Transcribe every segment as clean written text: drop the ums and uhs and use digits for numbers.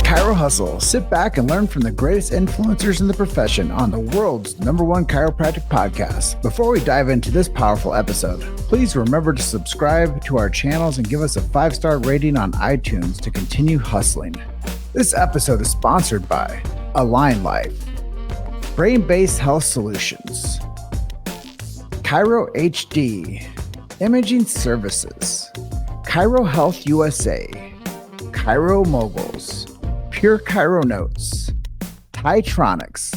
Chiro Hustle. Sit back and learn from the greatest influencers in the profession on the world's #1 chiropractic podcast. Before we dive into this powerful episode, please remember to subscribe to our channels and give us a 5-star rating on iTunes to continue hustling. This episode is sponsored by Align Life, Brain-Based Health Solutions, Chiro HD, Imaging Services, Chiro Health USA, Chiro Moguls, Pure Chiro Notes, Titronics,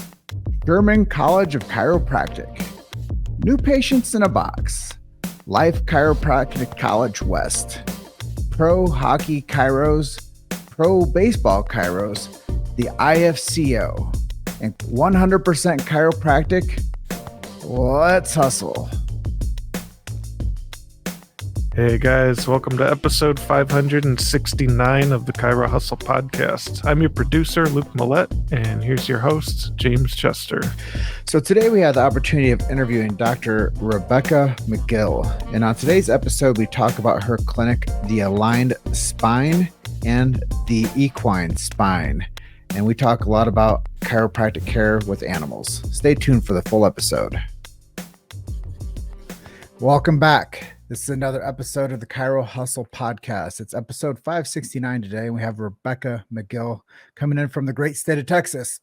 German College of Chiropractic, New Patients in a Box, Life Chiropractic College West, Pro Hockey Chiros, Pro Baseball Chiros, the IFCO, and 100% Chiropractic. Let's hustle. Hey guys, welcome to episode 569 of the Chiro Hustle podcast. I'm your producer, Luke Millette, and here's your host, James Chester. So today we had the opportunity of interviewing Dr. Rebecca McGill. And on today's episode, we talk about her clinic, the Aligned Spine and the Equine Spine. And we talk a lot about chiropractic care with animals. Stay tuned for the full episode. Welcome back. This is another episode of the Chiro Hustle podcast. It's episode 569 today, and we have Rebecca McGill coming in from the great state of Texas.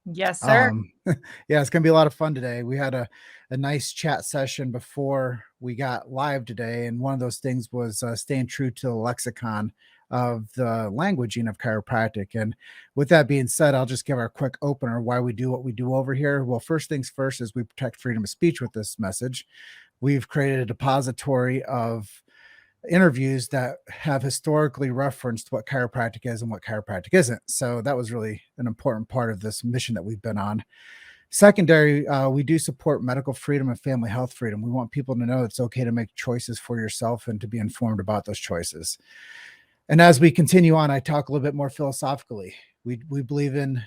Yes, sir. Yeah, it's going to be a lot of fun today. We had a nice chat session before we got live today, and one of those things was staying true to the lexicon of the languaging of chiropractic. And with that being said, I'll just give our quick opener why we do what we do over here. Well, first things first is we protect freedom of speech with this message. We've created a depository of interviews that have historically referenced what chiropractic is and what chiropractic isn't. So that was really an important part of this mission that we've been on. Secondary, we do support medical freedom and family health freedom. We want people to know it's okay to make choices for yourself and to be informed about those choices. And as we continue on, I talk a little bit more philosophically. We believe in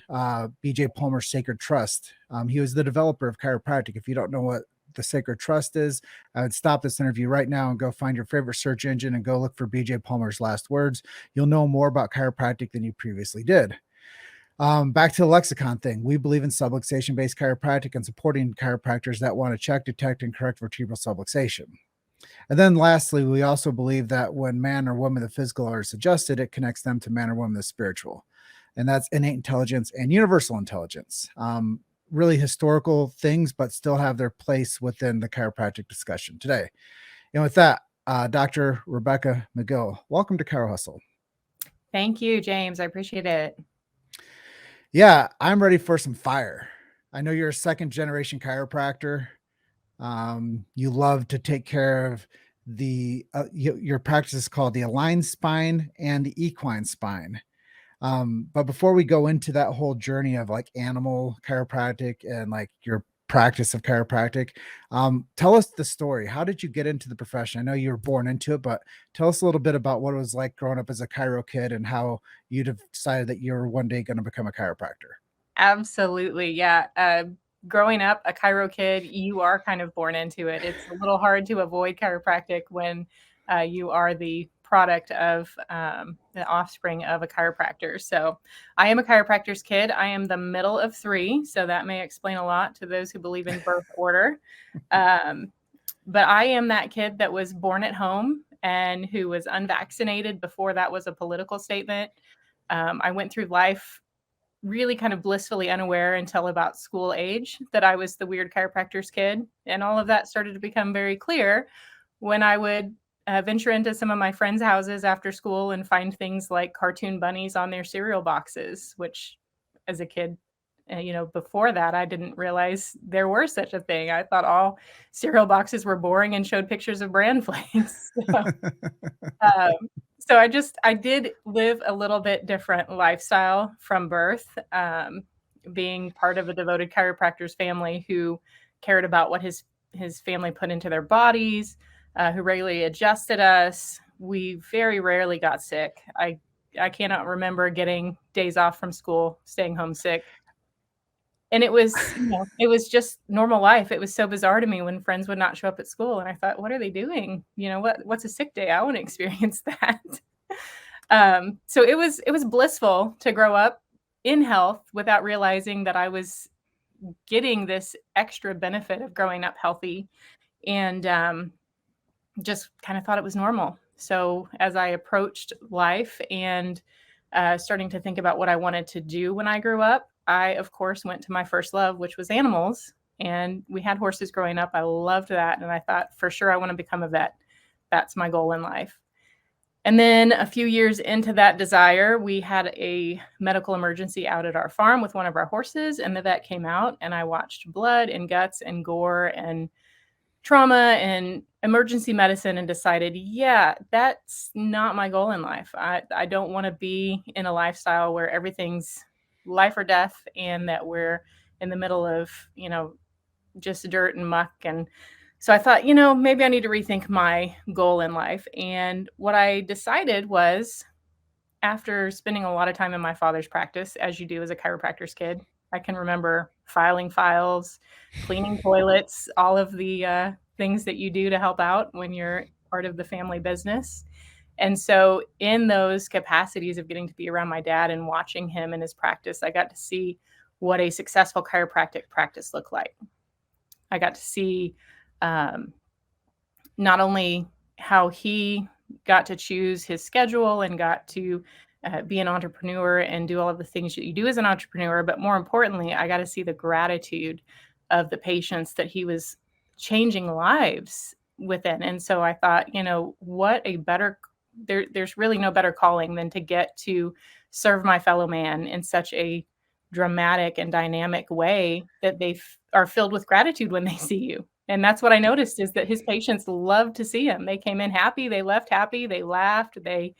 B.J. Palmer's Sacred Trust. He was the developer of chiropractic. If you don't know what the Sacred Trust is, I would stop this interview right now and go find your favorite search engine and go look for B.J. Palmer's last words. You'll know more about chiropractic than you previously did. Back to the lexicon thing. We believe in subluxation-based chiropractic and supporting chiropractors that want to check, detect, and correct vertebral subluxation. And then lastly, we also believe that when man or woman, the physical, are adjusted, it connects them to man or woman, the spiritual. And that's innate intelligence and universal intelligence. Really historical things, but still have their place within the chiropractic discussion today. And with that, Dr. Rebecca McGill, welcome to Chiro Hustle. Thank you, James. I appreciate it. Yeah, I'm ready for some fire. I know you're a second-generation chiropractor. You love to take care of your practice is called the Aligned Spine and the Equine Spine. But before we go into that whole journey of like animal chiropractic and like your practice of chiropractic, tell us the story. How did you get into the profession? I know you were born into it, but tell us a little bit about what it was like growing up as a chiro kid and how you'd have decided that you were one day going to become a chiropractor. Absolutely. Yeah. Growing up a chiro kid, you are kind of born into it. It's a little hard to avoid chiropractic when you are the product of the offspring of a chiropractor. So I am a chiropractor's kid. I am the middle of 3. So that may explain a lot to those who believe in birth order. But I am that kid that was born at home and who was unvaccinated before that was a political statement. I went through life really kind of blissfully unaware until about school age that I was the weird chiropractor's kid. And all of that started to become very clear when I would venture into some of my friends' houses after school and find things like cartoon bunnies on their cereal boxes, which as a kid, before that, I didn't realize there were such a thing. I thought all cereal boxes were boring and showed pictures of bran flakes. So I did live a little bit different lifestyle from birth, being part of a devoted chiropractor's family who cared about what his family put into their bodies, who regularly adjusted us. We very rarely got sick. I cannot remember getting days off from school, staying home sick. And it was, it was just normal life. It was so bizarre to me when friends would not show up at school. And I thought, what are they doing? What's a sick day? I want to experience that. So it was blissful to grow up in health without realizing that I was getting this extra benefit of growing up healthy, and just kind of thought it was normal. So as I approached life and starting to think about what I wanted to do when I grew up, I, of course, went to my first love, which was animals. And we had horses growing up. I loved that. And I thought, for sure, I want to become a vet. That's my goal in life. And then a few years into that desire, we had a medical emergency out at our farm with one of our horses, and the vet came out, and I watched blood and guts and gore and trauma and emergency medicine and decided, yeah, that's not my goal in life. I don't want to be in a lifestyle where everything's life or death and that we're in the middle of, just dirt and muck. And so I thought, maybe I need to rethink my goal in life. And what I decided was, after spending a lot of time in my father's practice, as you do as a chiropractor's kid, I can remember filing files, cleaning toilets, all of the things that you do to help out when you're part of the family business. And so in those capacities of getting to be around my dad and watching him in his practice, I got to see what a successful chiropractic practice looked like. I got to see not only how he got to choose his schedule and got to be an entrepreneur and do all of the things that you do as an entrepreneur, but more importantly, I got to see the gratitude of the patients that he was changing lives within. And so I thought, what a better, there's really no better calling than to get to serve my fellow man in such a dramatic and dynamic way that they are filled with gratitude when they see you. And that's what I noticed, is that his patients loved to see him. They came in happy, they left happy, they laughed, they,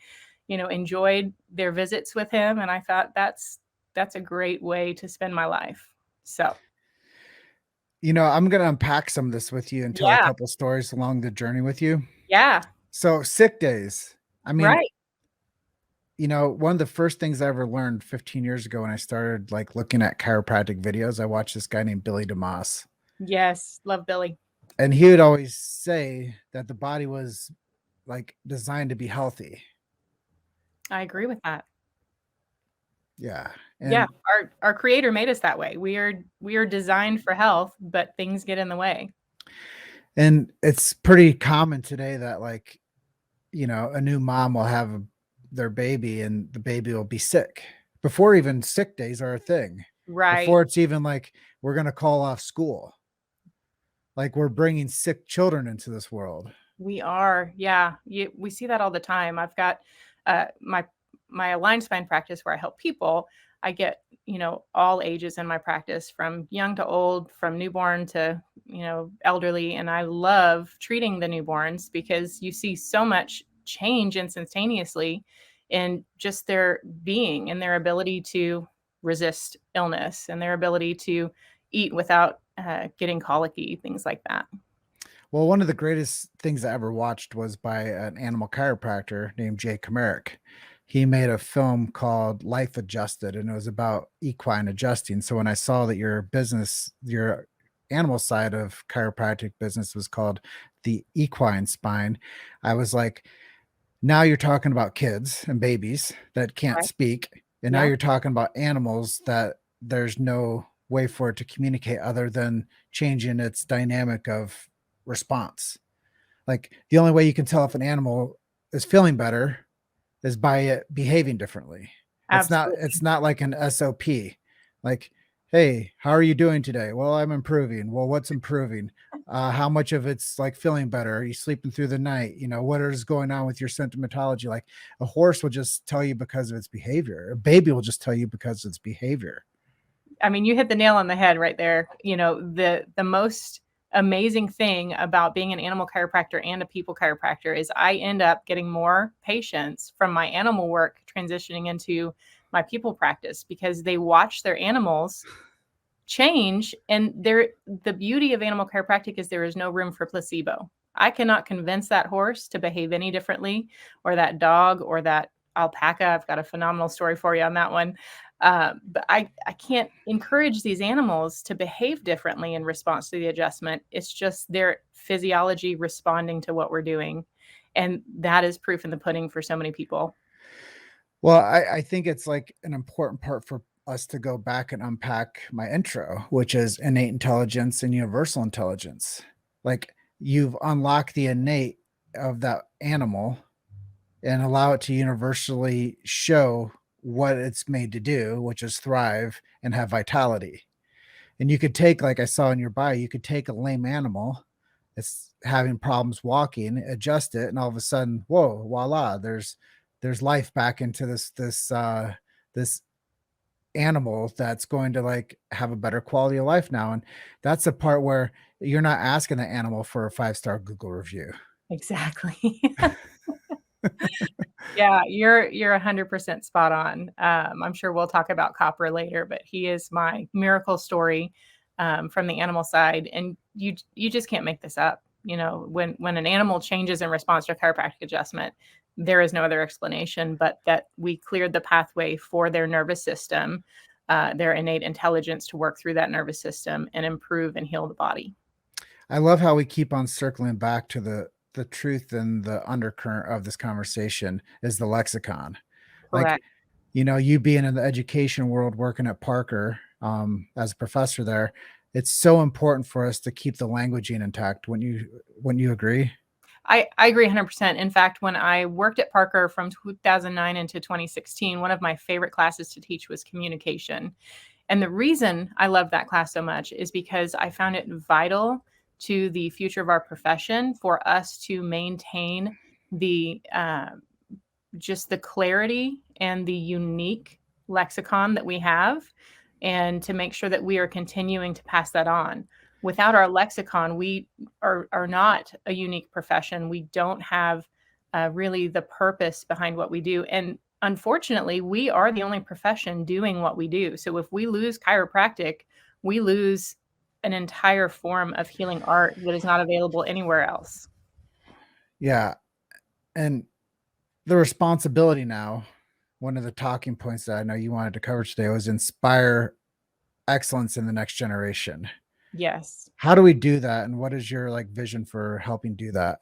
enjoyed their visits with him. And I thought that's a great way to spend my life. So, I'm going to unpack some of this with you and tell a yeah, couple stories along the journey with you. yeah, So sick days. I mean, right. one of the first things I ever learned 15 years ago when I started looking at chiropractic videos, I watched this guy named Billy DeMoss. Yes, love Billy. And he would always say that the body was designed to be healthy. I agree with that. Yeah. Yeah, our creator made us that way. We are designed for health, but things get in the way. And it's pretty common today that a new mom will have their baby and the baby will be sick before even sick days are a thing. Right. Before it's even we're going to call off school. We're bringing sick children into this world. We are. Yeah. We see that all the time. I've got my aligned spine practice where I help people. I get, all ages in my practice, from young to old, from newborn to, elderly. And I love treating the newborns because you see so much change instantaneously in just their being and their ability to resist illness and their ability to eat without getting colicky, things like that. Well, one of the greatest things I ever watched was by an animal chiropractor named Jay Comerick. He made a film called Life Adjusted, and it was about equine adjusting. So when I saw that your animal side of chiropractic business was called the equine spine, I was like, now you're talking about kids and babies that can't Right. speak. And now you're talking about animals that there's no way for it to communicate other than changing its dynamic of response. The only way you can tell if an animal is feeling better is by it behaving differently. Absolutely. It's not like an SOP. Hey, how are you doing today? Well, I'm improving. Well, what's improving? How much of it's feeling better? Are you sleeping through the night? What is going on with your symptomatology? A horse will just tell you because of its behavior. A baby will just tell you because of its behavior. I mean, you hit the nail on the head right there. The most amazing thing about being an animal chiropractor and a people chiropractor is I end up getting more patients from my animal work transitioning into my people practice because they watch their animals change. And the beauty of animal chiropractic is there is no room for placebo. I cannot convince that horse to behave any differently, or that dog, or that alpaca. I've got a phenomenal story for you on that one. But I can't encourage these animals to behave differently in response to the adjustment. It's just their physiology responding to what we're doing. And that is proof in the pudding for so many people. Well, I think it's like an important part for us to go back and unpack my intro, which is innate intelligence and universal intelligence. Like you've unlocked the innate of that animal and allow it to universally show what it's made to do, which is thrive and have vitality. And you could take, like I saw in your bio, you could take a lame animal that's having problems walking, adjust it, and all of a sudden, whoa, voila, there's life back into this animal that's going to like have a better quality of life now. And that's the part where you're not asking the animal for a 5-star Google review. Exactly. Yeah, you're 100% spot on. I'm sure we'll talk about Copper later, but he is my miracle story from the animal side, and you just can't make this up. You know, when an animal changes in response to a chiropractic adjustment, there is no other explanation but that we cleared the pathway for their nervous system, their innate intelligence to work through that nervous system and improve and heal the body. I love how we keep on circling back to the truth and the undercurrent of this conversation is the lexicon. Like, Correct. you know, you being in the education world, working at Parker as a professor there, it's so important for us to keep the languaging intact. Wouldn't you agree? I agree 100%. In fact, when I worked at Parker from 2009 into 2016, one of my favorite classes to teach was communication. And the reason I love that class so much is because I found it vital to the future of our profession for us to maintain the just the clarity and the unique lexicon that we have, and to make sure that we are continuing to pass that on. Without our lexicon, we are not a unique profession. We don't have really the purpose behind what we do. And unfortunately, we are the only profession doing what we do. So if we lose chiropractic, we lose an entire form of healing art that is not available anywhere else. Yeah. And the responsibility now, one of the talking points that I know you wanted to cover today was inspire excellence in the next generation. Yes. How do we do that? And what is your like vision for helping do that?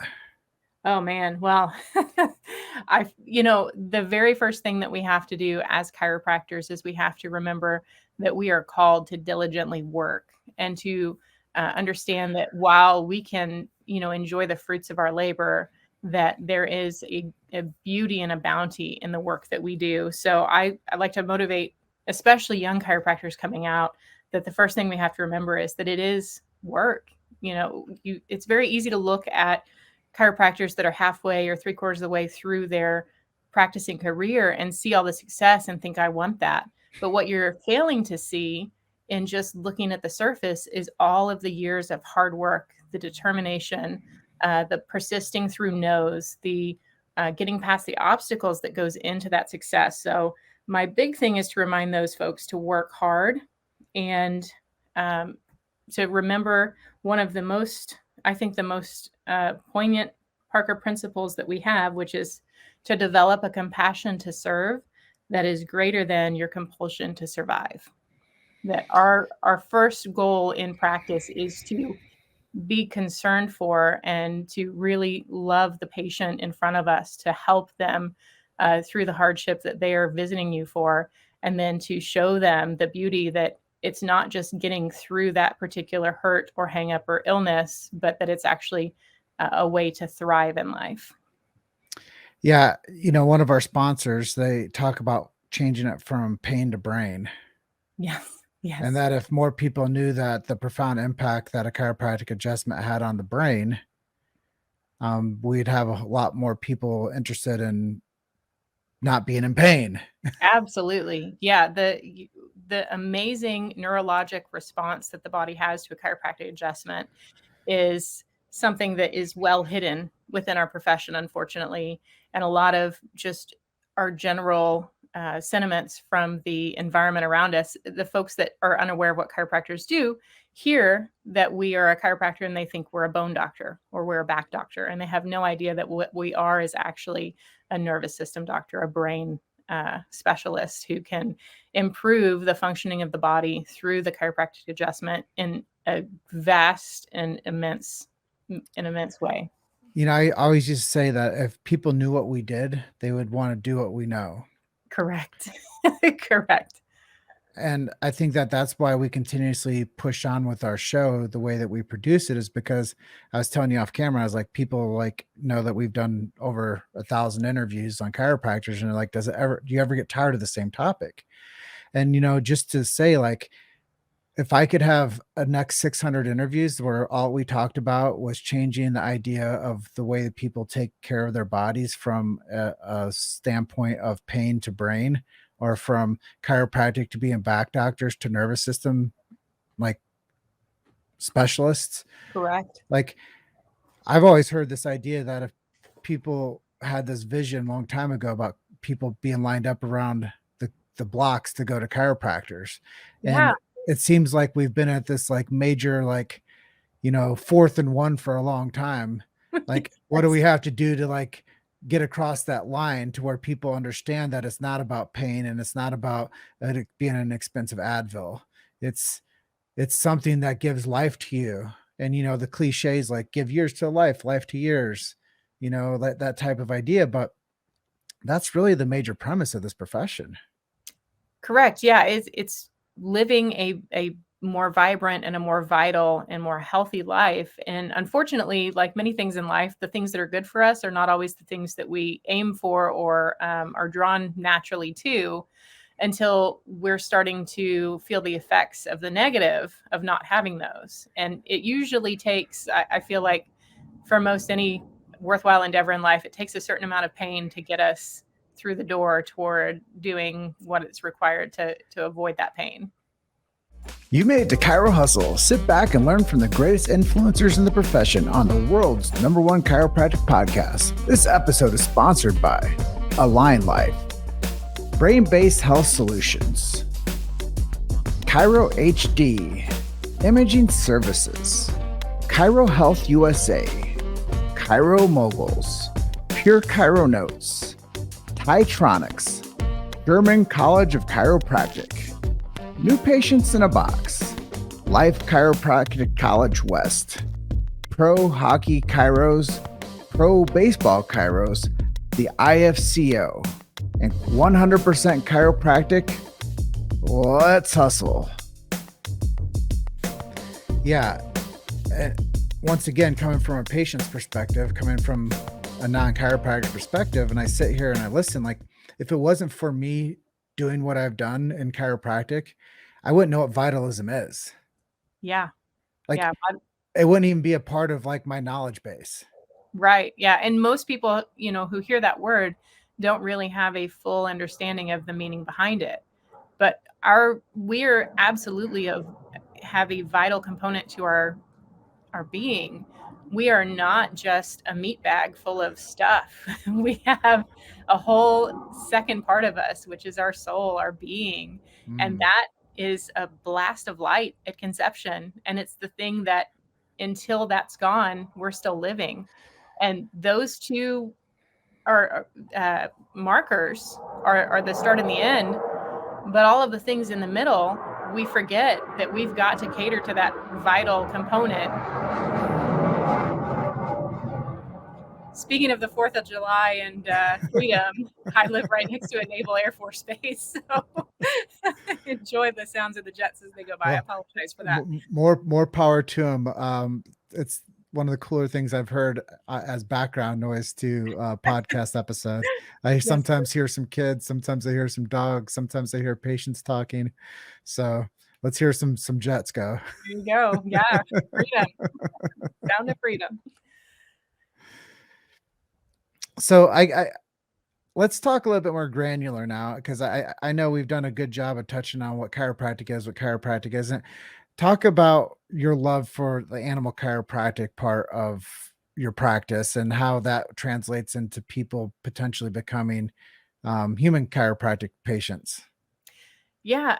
Oh man, well, the very first thing that we have to do as chiropractors is we have to remember that we are called to diligently work and to understand that while we can, enjoy the fruits of our labor, that there is a beauty and a bounty in the work that we do. So I like to motivate, especially young chiropractors coming out, that the first thing we have to remember is that it is work. It's very easy to look at chiropractors that are halfway or 3/4 of the way through their practicing career and see all the success and think, I want that. But what you're failing to see in just looking at the surface is all of the years of hard work, the determination, the persisting through no's, the getting past the obstacles that goes into that success. So my big thing is to remind those folks to work hard and to remember one of the most, I think the most poignant Parker principles that we have, which is to develop a compassion to serve that is greater than your compulsion to survive. That our first goal in practice is to be concerned for and to really love the patient in front of us, to help them through the hardship that they are visiting you for, and then to show them the beauty that it's not just getting through that particular hurt or hang up or illness, but that it's actually a way to thrive in life. Yeah, one of our sponsors, they talk about changing it from pain to brain. Yes. Yes. And that if more people knew that the profound impact that a chiropractic adjustment had on the brain, we'd have a lot more people interested in not being in pain. Absolutely. Yeah. The amazing neurologic response that the body has to a chiropractic adjustment is something that is well hidden within our profession, unfortunately. And a lot of just our general sentiments from the environment around us, the folks that are unaware of what chiropractors do hear that we are a chiropractor and they think we're a bone doctor or we're a back doctor. And they have no idea that what we are is actually a nervous system doctor, a brain specialist who can improve the functioning of the body through the chiropractic adjustment in a vast and immense way. I always used to say that if people knew what we did, they would want to do what we know. Correct. Correct. And I think that that's why we continuously push on with our show the way that we produce it, is because I was telling you off camera, I was like, people like know that we've done over 1,000 interviews on chiropractors, and they're like, do you ever get tired of the same topic? And, just to say, like, if I could have a next 600 interviews where all we talked about was changing the idea of the way that people take care of their bodies from a standpoint of pain to brain, or from chiropractic to being back doctors to nervous system, like, specialists. Correct. Like, I've always heard this idea that if people had this vision a long time ago about people being lined up around the blocks to go to chiropractors. Yeah. And it seems like we've been at this like major, like, 4th and 1 for a long time. Like, what do we have to do to like get across that line to where people understand that it's not about pain, and it's not about it being an expensive Advil. It's something that gives life to you. And, the cliches like give years to life, life to years, that type of idea. But that's really the major premise of this profession. Correct. Yeah. It's living a more vibrant and a more vital and more healthy life. And unfortunately, like many things in life, the things that are good for us are not always the things that we aim for or are drawn naturally to, until we're starting to feel the effects of the negative of not having those. And it usually takes, I feel like for most any worthwhile endeavor in life, it takes a certain amount of pain to get us through the door toward doing what it's required to avoid that pain. You made it to Chiro Hustle. Sit back and learn from the greatest influencers in the profession on the world's #1 chiropractic podcast. This episode is sponsored by Align Life, Brain-Based Health Solutions, Chiro HD, Imaging Services, Chiro Health USA, Chiro Moguls, Pure Chiro Notes, Titronics, German College of Chiropractic, New Patients in a Box, Life Chiropractic College West, Pro Hockey Chiros, Pro Baseball Chiros, the IFCO, and 100% Chiropractic. Let's hustle. Yeah. And once again, coming from a patient's perspective, coming from a non-chiropractic perspective, and I sit here and I listen, like, if it wasn't for me doing what I've done in chiropractic, I wouldn't know what vitalism is. Yeah. Like, Yeah. it wouldn't even be a part of like my knowledge base. Right. Yeah. And most people, who hear that word don't really have a full understanding of the meaning behind it. But we're absolutely have a vital component to our being. We are not just a meat bag full of stuff. We have a whole second part of us, which is our soul, our being. And that is a blast of light at conception. And it's the thing that until that's gone, we're still living. And those two are markers are the start and the end. But all of the things in the middle, we forget that we've got to cater to that vital component. Speaking of the 4th of July and freedom, I live right next to a Naval Air Force base, so enjoy the sounds of the jets as they go by. Well, I apologize for that. More power to them. It's one of the cooler things I've heard as background noise to podcast episodes. I sometimes hear some kids, sometimes I hear some dogs, sometimes I hear patients talking. So let's hear some jets go. There you go. Yeah, freedom. Down to freedom. So I let's talk a little bit more granular now, because I know we've done a good job of touching on what chiropractic is, what chiropractic isn't. Talk about your love for the animal chiropractic part of your practice and how that translates into people potentially becoming human chiropractic patients. Yeah,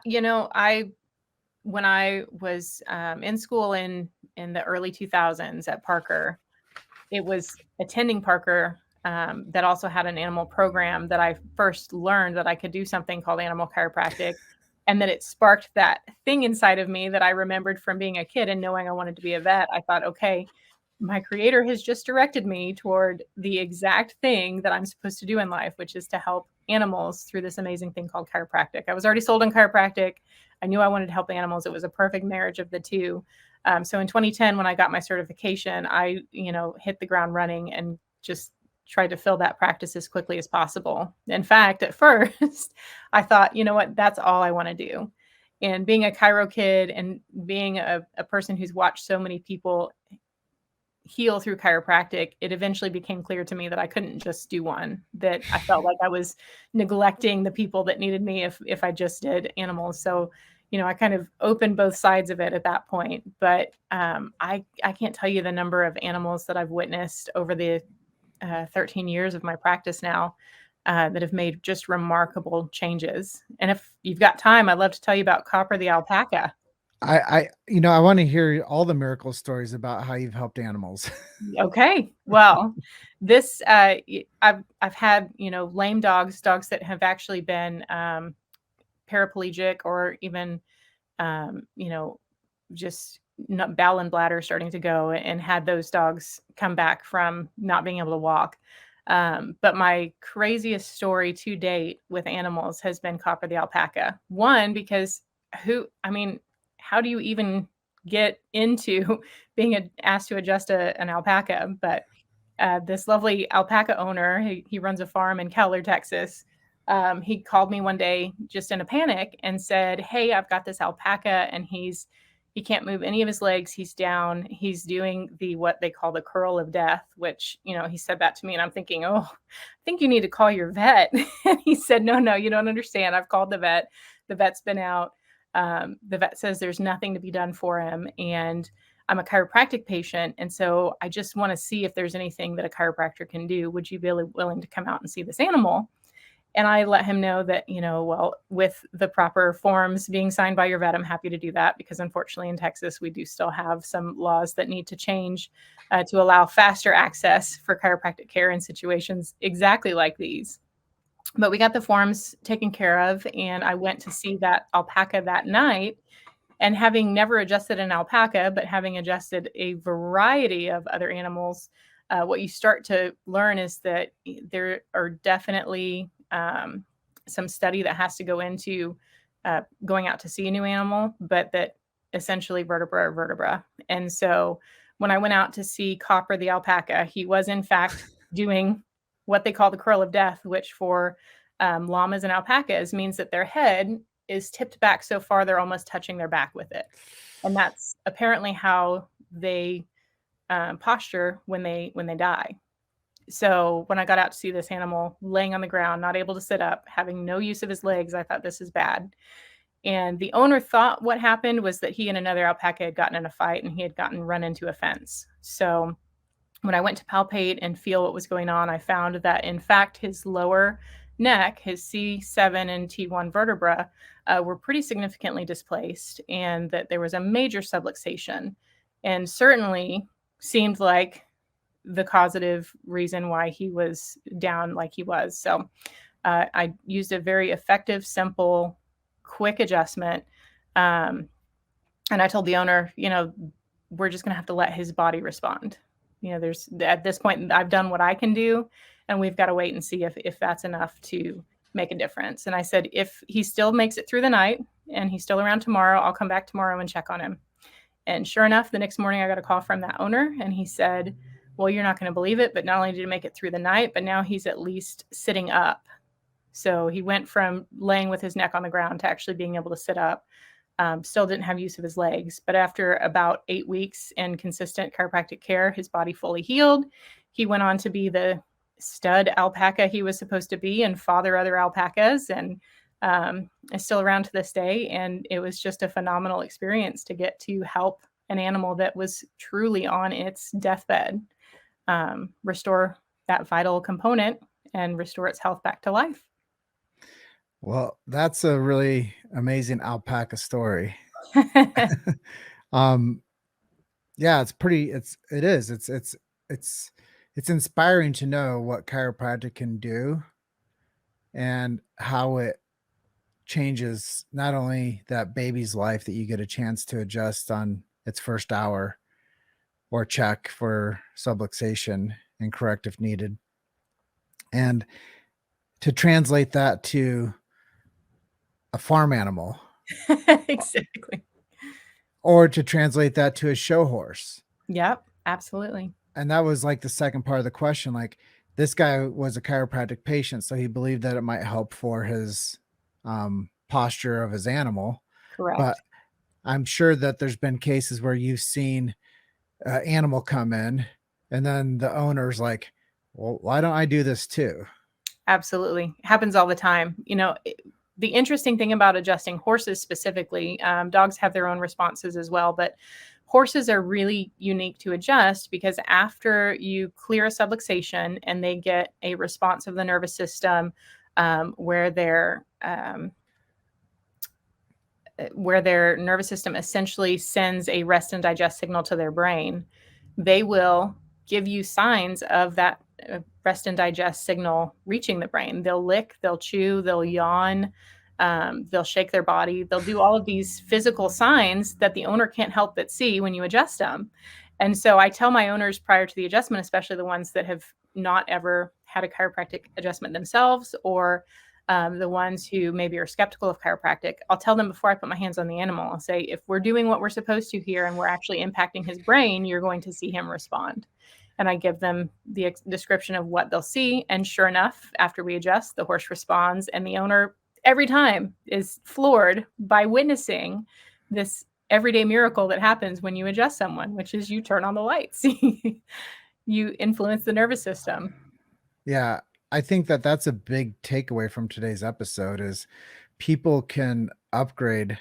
when I was in school in the early 2000s at Parker, it was attending Parker that also had an animal program that I first learned that I could do something called animal chiropractic. And that it sparked that thing inside of me that I remembered from being a kid and knowing I wanted to be a vet. I thought, okay, my creator has just directed me toward the exact thing that I'm supposed to do in life, which is to help animals through this amazing thing called chiropractic. I was already sold on chiropractic. I knew I wanted to help animals. It was a perfect marriage of the two. So in 2010, when I got my certification, I, hit the ground running and just tried to fill that practice as quickly as possible. In fact, at first, I thought, you know what, that's all I want to do. And being a chiro kid and being a person who's watched so many people heal through chiropractic, it eventually became clear to me that I couldn't just do one, that I felt like I was neglecting the people that needed me if I just did animals. So, I kind of opened both sides of it at that point. But I can't tell you the number of animals that I've witnessed over the 13 years of my practice now that have made just remarkable changes. And if you've got time, I'd love to tell you about Copper the alpaca. I want to hear all the miracle stories about how you've helped animals. Okay. Well, this I've had, lame dogs that have actually been paraplegic or even just not bowel and bladder starting to go, and had those dogs come back from not being able to walk. But my craziest story to date with animals has been Copper the alpaca. One, because how do you even get into being asked to adjust an alpaca? But this lovely alpaca owner, he runs a farm in Keller, Texas. He called me one day just in a panic and said, "Hey, I've got this alpaca, and he can't move any of his legs. He's down. He's doing what they call the curl of death," which, he said that to me, and I'm thinking, "Oh, I think you need to call your vet." And he said, "No, you don't understand. I've called the vet. The vet's been out. The vet says there's nothing to be done for him. And I'm a chiropractic patient. And so I just want to see if there's anything that a chiropractor can do. Would you be willing to come out and see this animal?" And I let him know that, well, with the proper forms being signed by your vet, I'm happy to do that, because unfortunately in Texas, we do still have some laws that need to change to allow faster access for chiropractic care in situations exactly like these. But we got the forms taken care of, and I went to see that alpaca that night. And having never adjusted an alpaca, but having adjusted a variety of other animals, what you start to learn is that there are definitely some study that has to go into going out to see a new animal, but that essentially vertebra are vertebra. And so when I went out to see Copper the alpaca, he was in fact doing what they call the curl of death, which for llamas and alpacas means that their head is tipped back so far they're almost touching their back with it. And that's apparently how they posture when they die. So when I got out to see this animal laying on the ground, not able to sit up, having no use of his legs, I thought, this is bad. And the owner thought what happened was that he and another alpaca had gotten in a fight, and he had gotten run into a fence. So when I went to palpate and feel what was going on, I found that in fact his lower neck, his C7 and T1 vertebra, were pretty significantly displaced, and that there was a major subluxation, and certainly seemed like the causative reason why he was down like he was. So I used a very effective, simple, quick adjustment. And I told the owner, we're just going to have to let his body respond. There's, at this point, I've done what I can do, and we've got to wait and see if that's enough to make a difference. And I said, if he still makes it through the night and he's still around tomorrow, I'll come back tomorrow and check on him. And sure enough, the next morning I got a call from that owner, and he said, "Well, you're not going to believe it, but not only did he make it through the night, but now he's at least sitting up." So he went from laying with his neck on the ground to actually being able to sit up. Still didn't have use of his legs, but after about 8 weeks in consistent chiropractic care, his body fully healed. He went on to be the stud alpaca he was supposed to be and father other alpacas, and is still around to this day. And it was just a phenomenal experience to get to help an animal that was truly on its deathbed restore that vital component and restore its health back to life. Well, that's a really amazing alpaca story. Yeah, it's inspiring to know what chiropractic can do and how it changes not only that baby's life that you get a chance to adjust on its first hour or check for subluxation and correct if needed. And to translate that to a farm animal Exactly. or to translate that to a show horse. Yep, absolutely. And that was like the second part of the question. Like, this guy was a chiropractic patient, so he believed that it might help for his posture of his animal. But Correct. I'm sure that there's been cases where you've seen an animal come in and then the owner's like, well, why don't I do this too? Absolutely. Happens all the time. The interesting thing about adjusting horses specifically, dogs have their own responses as well, but horses are really unique to adjust because after you clear a subluxation and they get a response of the nervous system where their nervous system essentially sends a rest and digest signal to their brain, they will give you signs of that rest and digest signal reaching the brain. They'll lick, they'll chew, they'll yawn, they'll shake their body. They'll do all of these physical signs that the owner can't help but see when you adjust them. And so I tell my owners prior to the adjustment, especially the ones that have not ever had a chiropractic adjustment themselves, or the ones who maybe are skeptical of chiropractic, I'll tell them before I put my hands on the animal, I'll say, if we're doing what we're supposed to here and we're actually impacting his brain, you're going to see him respond. And I give them the description of what they'll see. And sure enough, after we adjust, the horse responds. And the owner every time is floored by witnessing this everyday miracle that happens when you adjust someone, which is you turn on the lights. You influence the nervous system. Yeah, I think that that's a big takeaway from today's episode is people can upgrade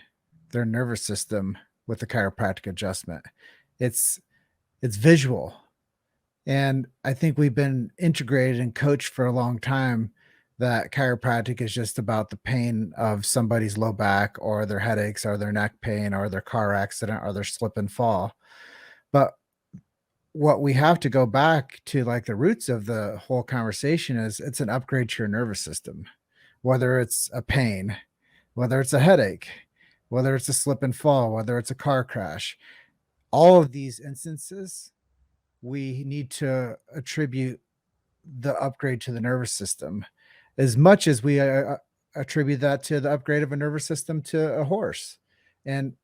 their nervous system with a chiropractic adjustment. It's visual. And I think we've been integrated and coached for a long time that chiropractic is just about the pain of somebody's low back or their headaches or their neck pain or their car accident or their slip and fall. But what we have to go back to, like the roots of the whole conversation, is it's an upgrade to your nervous system, whether it's a pain, whether it's a headache, whether it's a slip and fall, whether it's a car crash. All of these instances, we need to attribute the upgrade to the nervous system as much as we attribute that to the upgrade of a nervous system to a horse. And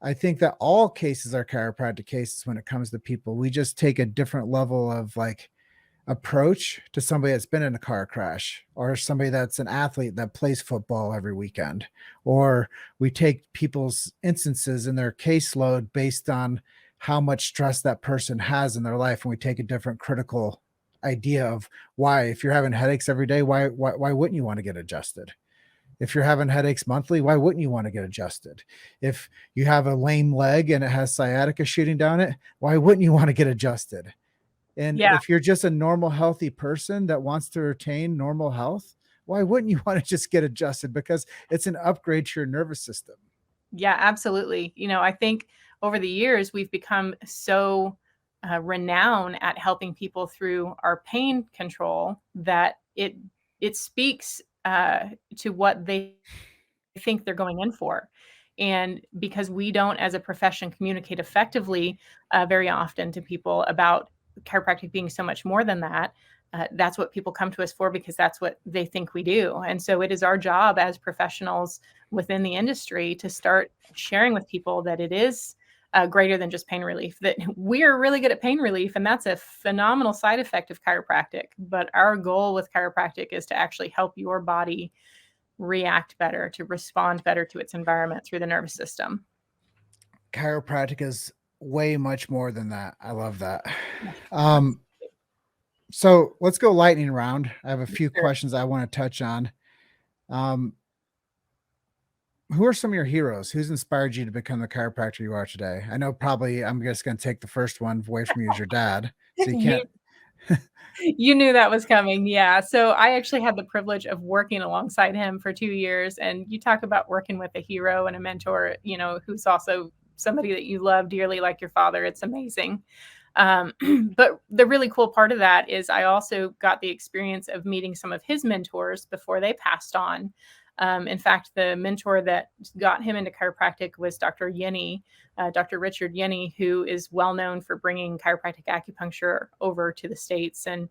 I think that all cases are chiropractic cases when it comes to people. We just take a different level of like approach to somebody that's been in a car crash or somebody that's an athlete that plays football every weekend, or we take people's instances in their caseload based on how much stress that person has in their life, and we take a different critical idea of why. If you're having headaches every day, why wouldn't you want to get adjusted? If you're having headaches monthly, why wouldn't you want to get adjusted? If you have a lame leg and it has sciatica shooting down it, why wouldn't you want to get adjusted? And Yeah. if you're just a normal, healthy person that wants to retain normal health, why wouldn't you want to just get adjusted? Because it's an upgrade to your nervous system. Yeah, absolutely. I think over the years, we've become so renowned at helping people through our pain control that it speaks to what they think they're going in for. And because we don't, as a profession, communicate effectively very often to people about chiropractic being so much more than that, that's what people come to us for, because that's what they think we do. And so it is our job as professionals within the industry to start sharing with people that it is greater than just pain relief, that we are really good at pain relief, and that's a phenomenal side effect of chiropractic. But our goal with chiropractic is to actually help your body react better, to respond better to its environment through the nervous system. Chiropractic is way much more than that. I love that. So let's go lightning round. I have a few questions I want to touch on. Who are some of your heroes? Who's inspired you to become the chiropractor you are today? I know probably I'm just going to take the first one away from you as your dad. So you can't. You knew that was coming. Yeah. So I actually had the privilege of working alongside him for 2 years. And you talk about working with a hero and a mentor, who's also somebody that you love dearly, like your father. It's amazing. But the really cool part of that is I also got the experience of meeting some of his mentors before they passed on. In fact, the mentor that got him into chiropractic was Dr. Yenny, Dr. Richard Yenny, who is well known for bringing chiropractic acupuncture over to the States. And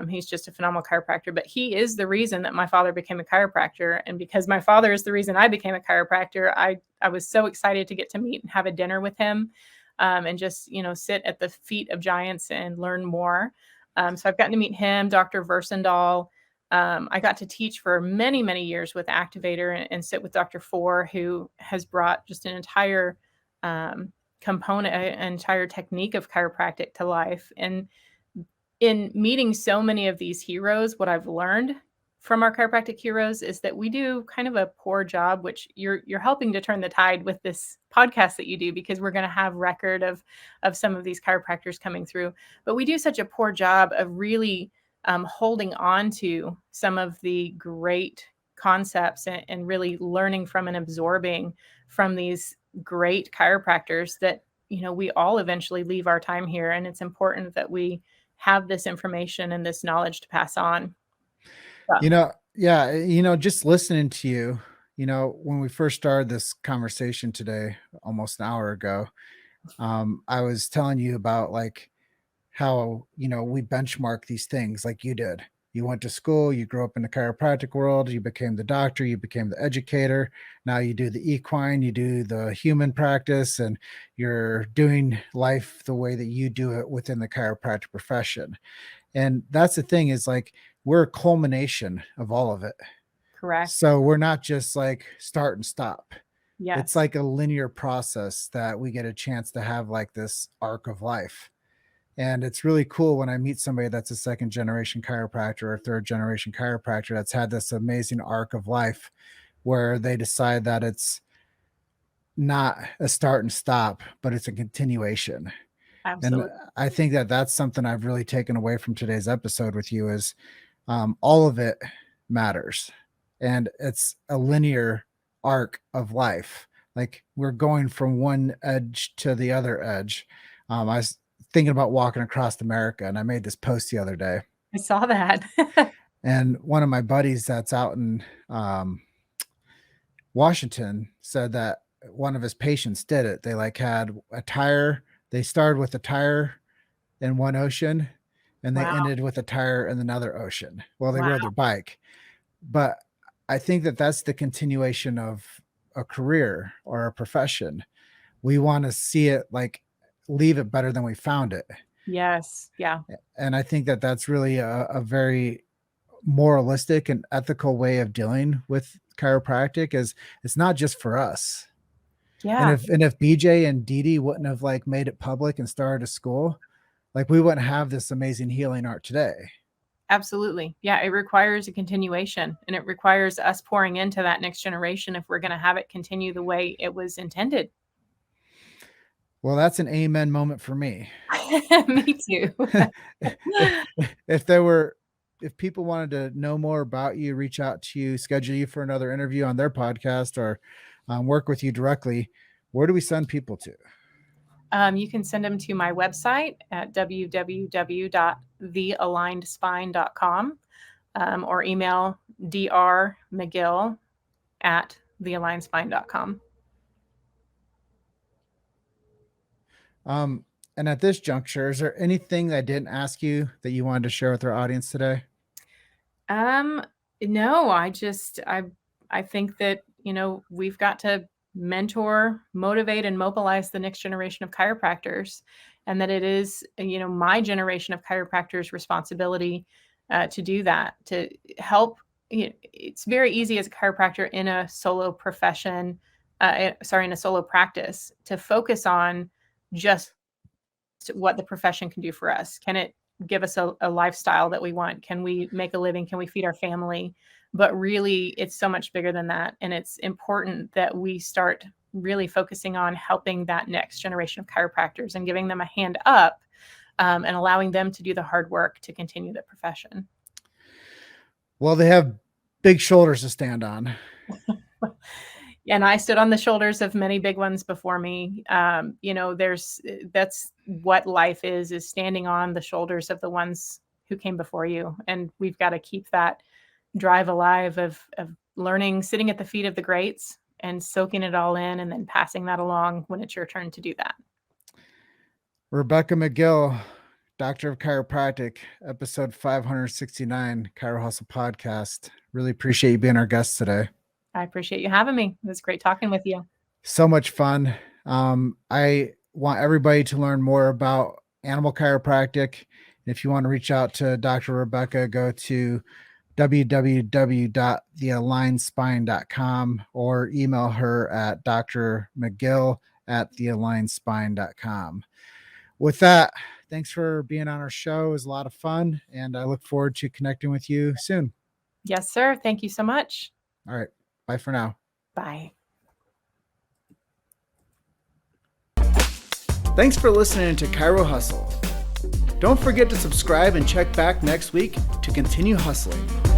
He's just a phenomenal chiropractor, but he is the reason that my father became a chiropractor. And because my father is the reason I became a chiropractor, I was so excited to get to meet and have a dinner with him, and just, sit at the feet of giants and learn more. So I've gotten to meet him, Dr. Versendahl. I got to teach for many, many years with Activator and sit with Dr. Four, who has brought just an entire component, an entire technique of chiropractic to life. And in meeting so many of these heroes, what I've learned from our chiropractic heroes is that we do kind of a poor job, which you're helping to turn the tide with this podcast that you do, because we're going to have record of some of these chiropractors coming through. But we do such a poor job of really holding on to some of the great concepts and really learning from and absorbing from these great chiropractors that, we all eventually leave our time here. And it's important that we have this information and this knowledge to pass on. Just listening to you, when we first started this conversation today, almost an hour ago, I was telling you about like how, we benchmark these things like you did. You went to school, you grew up in the chiropractic world, you became the doctor, you became the educator. Now you do the equine, you do the human practice, and you're doing life the way that you do it within the chiropractic profession. And that's the thing, is like, we're a culmination of all of it. Correct. So we're not just like start and stop. Yes. It's like a linear process that we get a chance to have, like this arc of life. And it's really cool when I meet somebody that's a second generation chiropractor or third generation chiropractor that's had this amazing arc of life where they decide that it's not a start and stop, but it's a continuation. Absolutely. And I think that that's something I've really taken away from today's episode with you is all of it matters. And it's a linear arc of life. Like, we're going from one edge to the other edge. I was thinking about walking across America, and I made this post the other day. I saw that. And one of my buddies that's out in Washington said that one of his patients did it. They like had a tire. They started with a tire in one ocean, and they Wow. ended with a tire in another ocean. Well, they Wow. rode their bike. But I think that that's the continuation of a career or a profession. We want to see it like leave it better than we found it. Yes. Yeah. And I think that that's really a very moralistic and ethical way of dealing with chiropractic. Is it's not just for us. Yeah. And if BJ and Dee Dee wouldn't have like made it public and started a school, like, we wouldn't have this amazing healing art today. Absolutely. Yeah. It requires a continuation, and it requires us pouring into that next generation if we're going to have it continue the way it was intended. Well, that's an amen moment for me. Me too. If people wanted to know more about you, reach out to you, schedule you for another interview on their podcast, or work with you directly, where do we send people to? You can send them to my website at www.thealignedspine.com, or email drmcgill@thealignedspine.com. And at this juncture, is there anything that I didn't ask you that you wanted to share with our audience today? No, I think that, we've got to mentor, motivate, and mobilize the next generation of chiropractors, and that it is, my generation of chiropractors' responsibility to do that, to help. It's very easy as a chiropractor in a solo profession, in a solo practice, to focus on just what the profession can do for us. Can it give us a lifestyle that we want? Can we make a living? Can we feed our family? But really, it's so much bigger than that. And it's important that we start really focusing on helping that next generation of chiropractors and giving them a hand up, and allowing them to do the hard work to continue the profession. Well, they have big shoulders to stand on. And I stood on the shoulders of many big ones before me. That's what life is standing on the shoulders of the ones who came before you. And we've got to keep that drive alive of learning, sitting at the feet of the greats and soaking it all in, and then passing that along when it's your turn to do that. Rebecca McGill, Doctor of Chiropractic, episode 569, Chiro Hustle Podcast. Really appreciate you being our guest today. I appreciate you having me. It was great talking with you. So much fun. I want everybody to learn more about animal chiropractic. If you want to reach out to Dr. Rebecca, go to www.thealignedspine.com or email her at drmcgill@thealignedspine.com. With that, thanks for being on our show. It was a lot of fun, and I look forward to connecting with you soon. Yes, sir. Thank you so much. All right. Bye for now. Bye. Thanks for listening to Chiro Hustle. Don't forget to subscribe and check back next week to continue hustling.